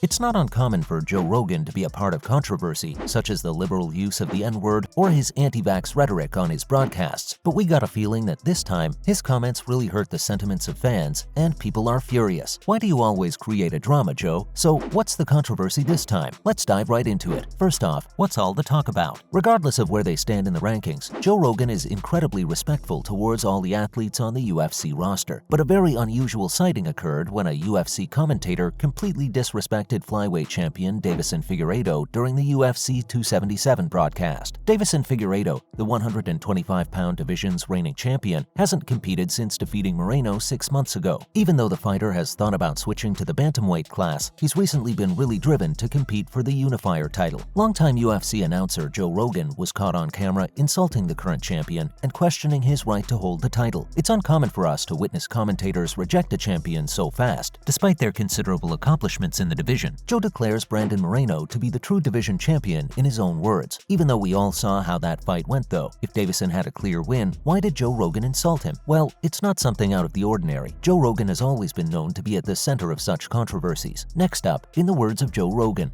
It's not uncommon for Joe Rogan to be a part of controversy, such as the liberal use of the N-word or his anti-vax rhetoric on his broadcasts, but we got a feeling that this time, his comments really hurt the sentiments of fans, and people are furious. Why do you always create a drama, Joe? So what's the controversy this time? Let's dive right into it. First off, what's all the talk about? Regardless of where they stand in the rankings, Joe Rogan is incredibly respectful towards all the athletes on the UFC roster. But a very unusual sighting occurred when a UFC commentator completely disrespected Flyweight champion Deiveson Figueiredo during the UFC 277 broadcast. Deiveson Figueiredo, the 125-pound division's reigning champion, hasn't competed since defeating Moreno 6 months ago. Even though the fighter has thought about switching to the bantamweight class, he's recently been really driven to compete for the unifier title. Longtime UFC announcer Joe Rogan was caught on camera insulting the current champion and questioning his right to hold the title. It's uncommon for us to witness commentators reject a champion so fast, despite their considerable accomplishments in the division. Joe declares Brandon Moreno to be the true division champion in his own words. Even though we all saw how that fight went though, if Deiveson had a clear win, why did Joe Rogan insult him? Well, it's not something out of the ordinary. Joe Rogan has always been known to be at the center of such controversies. Next up, in the words of Joe Rogan,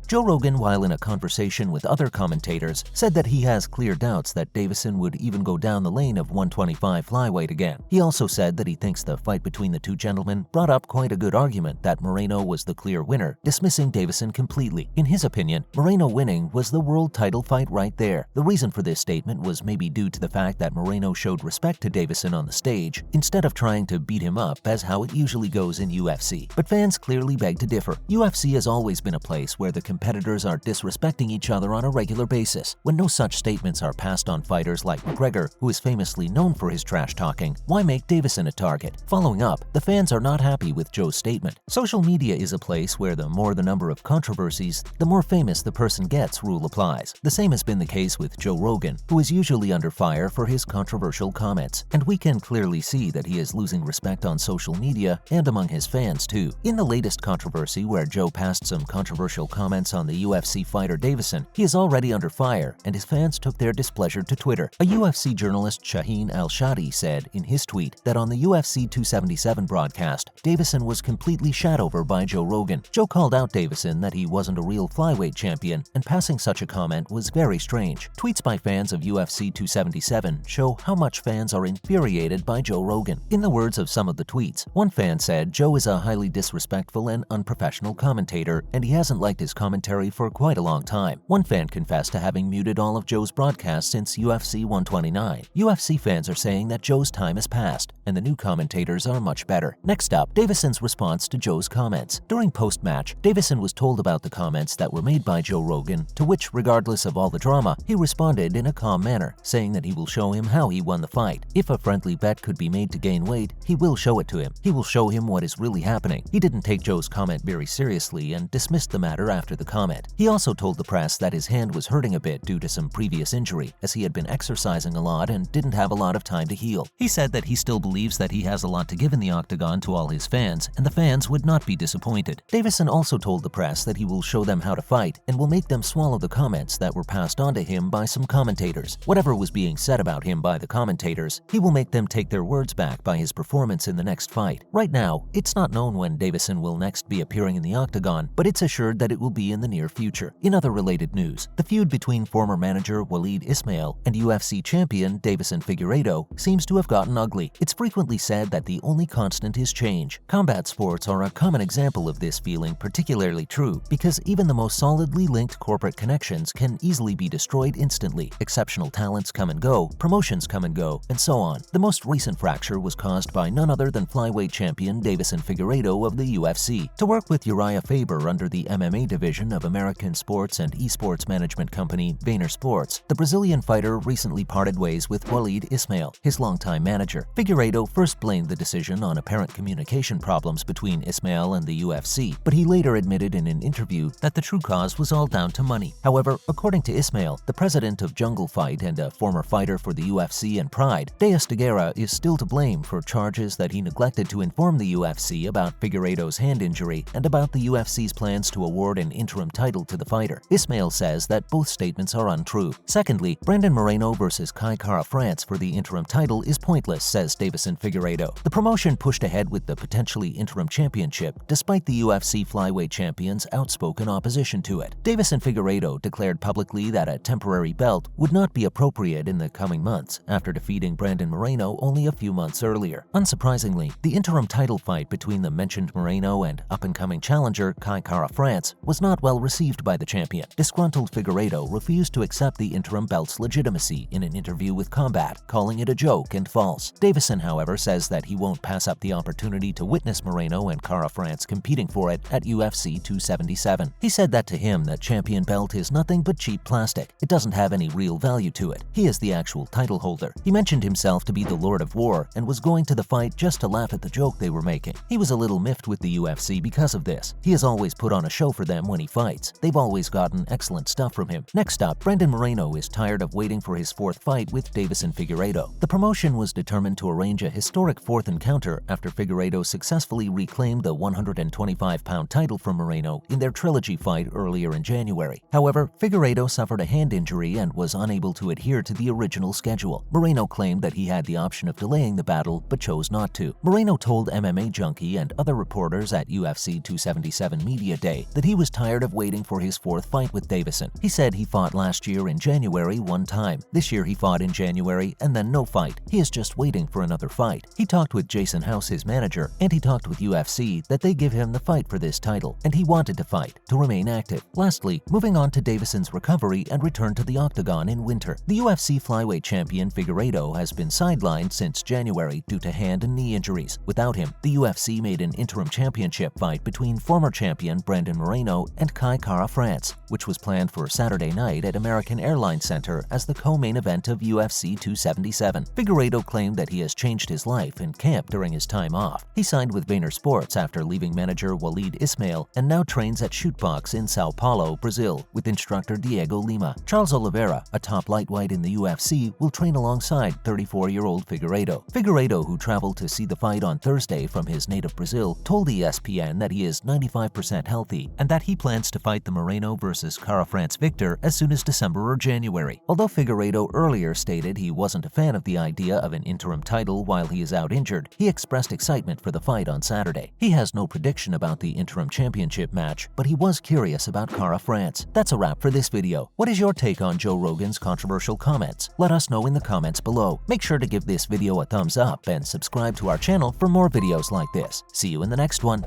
while in a conversation with other commentators, said that he has clear doubts that Deiveson would even go down the lane of 125 flyweight again. He also said that he thinks the fight between the two gentlemen brought up quite a good argument that Moreno was the clear winner, dismissing Deiveson completely. In his opinion, Moreno winning was the world title fight right there. The reason for this statement was maybe due to the fact that Moreno showed respect to Deiveson on the stage, instead of trying to beat him up as how it usually goes in UFC. But fans clearly beg to differ. UFC has always been a place where the competitors are disrespecting each other on a regular basis. When no such statements are passed on fighters like McGregor, who is famously known for his trash talking, why make Deiveson a target? Following up, the fans are not happy with Joe's statement. Social media is a place where the more the number of controversies, the more famous the person gets rule applies. The same has been the case with Joe Rogan, who is usually under fire for his controversial comments, and we can clearly see that he is losing respect on social media and among his fans too. In the latest controversy where Joe passed some controversial comments on the UFC fighter Deiveson, he is already under fire and his fans took their displeasure to Twitter. A UFC journalist, Shaheen Al-Shadi, said in his tweet that on the UFC 277 broadcast, Deiveson was completely shat over by Joe Rogan. Joe called out Deiveson that he wasn't a real flyweight champion, and passing such a comment was very strange. Tweets by fans of UFC 277 show how much fans are infuriated by Joe Rogan. In the words of some of the tweets, one fan said Joe is a highly disrespectful and unprofessional commentator, and he hasn't liked his commentary for quite a long time. One fan confessed to having muted all of Joe's broadcasts since UFC 129. UFC fans are saying that Joe's time has passed, and the new commentators are much better. Next up, Deiveson's response to Joe's comments. During post-match, Deiveson was told about the comments that were made by Joe Rogan, to which, regardless of all the drama, he responded in a calm manner, saying that he will show him how he won the fight. If a friendly bet could be made to gain weight, he will show it to him. He will show him what is really happening. He didn't take Joe's comment very seriously and dismissed the matter after the comment. He also told the press that his hand was hurting a bit due to some previous injury, as he had been exercising a lot and didn't have a lot of time to heal. He said that he still believes that he has a lot to give in the octagon to all his fans, and the fans would not be disappointed. Deiveson also told the press that he will show them how to fight and will make them swallow the comments that were passed on to him by some commentators. Whatever was being said about him by the commentators, he will make them take their words back by his performance in the next fight. Right now, it's not known when Deiveson will next be appearing in the octagon, but it's assured that it will be in the near future. In other related news, the feud between former manager Waleed Ismail and UFC champion Deiveson Figueiredo seems to have gotten ugly. It's frequently said that the only constant is change. Combat sports are a common example of this feeling particularly true, because even the most solidly linked corporate connections can easily be destroyed instantly. Exceptional talents come and go, promotions come and go, and so on. The most recent fracture was caused by none other than flyweight champion Deiveson Figueiredo of the UFC. To work with Uriah Faber under the MMA division of American sports and esports management company Vayner Sports, the Brazilian fighter recently parted ways with Waleed Ismail, his longtime manager. Figueiredo first blamed the decision on apparent communication problems between Ismail and the UFC, but he later admitted in an interview that the true cause was all down to money. However, according to Ismail, the president of Jungle Fight and a former fighter for the UFC and Pride, Deiveson Figueiredo is still to blame for charges that he neglected to inform the UFC about Figueiredo's hand injury and about the UFC's plans to award an interim title to the fighter. Ismail says that both statements are untrue. Secondly, Brandon Moreno versus Kai Kara France for the interim title is pointless, says Deiveson Figueiredo. The promotion pushed ahead with the potentially interim championship, despite the UFC flyweight champion's outspoken opposition to it. Deiveson Figueiredo declared publicly that a temporary belt would not be appropriate in the coming months after defeating Brandon Moreno only a few months earlier. Unsurprisingly, the interim title fight between the mentioned Moreno and up-and-coming challenger Kai Kara-France was not well received by the champion. Disgruntled Figueiredo refused to accept the interim belt's legitimacy in an interview with Combat, calling it a joke and false. Deiveson, however, says that he won't pass up the opportunity to witness Moreno and Kara-France competing for it at UFC 277. He said that to him, the champion belt is nothing but cheap plastic. It doesn't have any real value to it. He is the actual title holder. He mentioned himself to be the Lord of War and was going to the fight just to laugh at the joke they were making. He was a little miffed with the UFC because of this. He has always put on a show for them when he fights. They've always gotten excellent stuff from him. Next up, Brandon Moreno is tired of waiting for his fourth fight with Deiveson Figueiredo. The promotion was determined to arrange a historic fourth encounter after Figueiredo successfully reclaimed the 125-pound title from Moreno in their trilogy fight earlier in January. However, Figueiredo suffered a hand injury and was unable to adhere to the original schedule. Moreno claimed that he had the option of delaying the battle but chose not to. Moreno told MMA Junkie and other reporters at UFC 277 Media Day that he was tired of waiting for his fourth fight with Deiveson. He said he fought last year in January one time. This year he fought in January and then no fight. He is just waiting for another fight. He talked with Jason House, his manager, and he talked with UFC that they give him the fight for this title, and he wanted to fight, to remain active. Lastly, moving on to Deiveson's recovery and return to the octagon in winter. The UFC Flyweight champion Figueiredo has been sidelined since January due to hand and knee injuries. Without him, the UFC made an interim championship fight between former champion Brandon Moreno and Kai Kara-France, which was planned for Saturday night at American Airlines Center as the co-main event of UFC 277. Figueiredo claimed that he has changed his life in camp during his time off. He signed with Vayner Sports after leaving manager Walid Ismail and now trains at Shootbox in Sao Paulo, Brazil, with instructor Diego Lima. Charles Oliveira, a top lightweight in the UFC, will train alongside 34-year-old Figueiredo. Figueiredo, who traveled to see the fight on Thursday from his native Brazil, told ESPN that he is 95% healthy and that he plans to fight the Moreno vs. Kara-France victor as soon as December or January. Although Figueiredo earlier stated he wasn't a fan of the idea of an interim title while he is out injured, he expressed excitement for the fight on Saturday. He has no prediction about the interim championship match, but he was curious about Kara-France. That's a wrap for this video. What is your take on Joe Rogan's controversial comments? Let us know in the comments below. Make sure to give this video a thumbs up and subscribe to our channel for more videos like this. See you in the next one.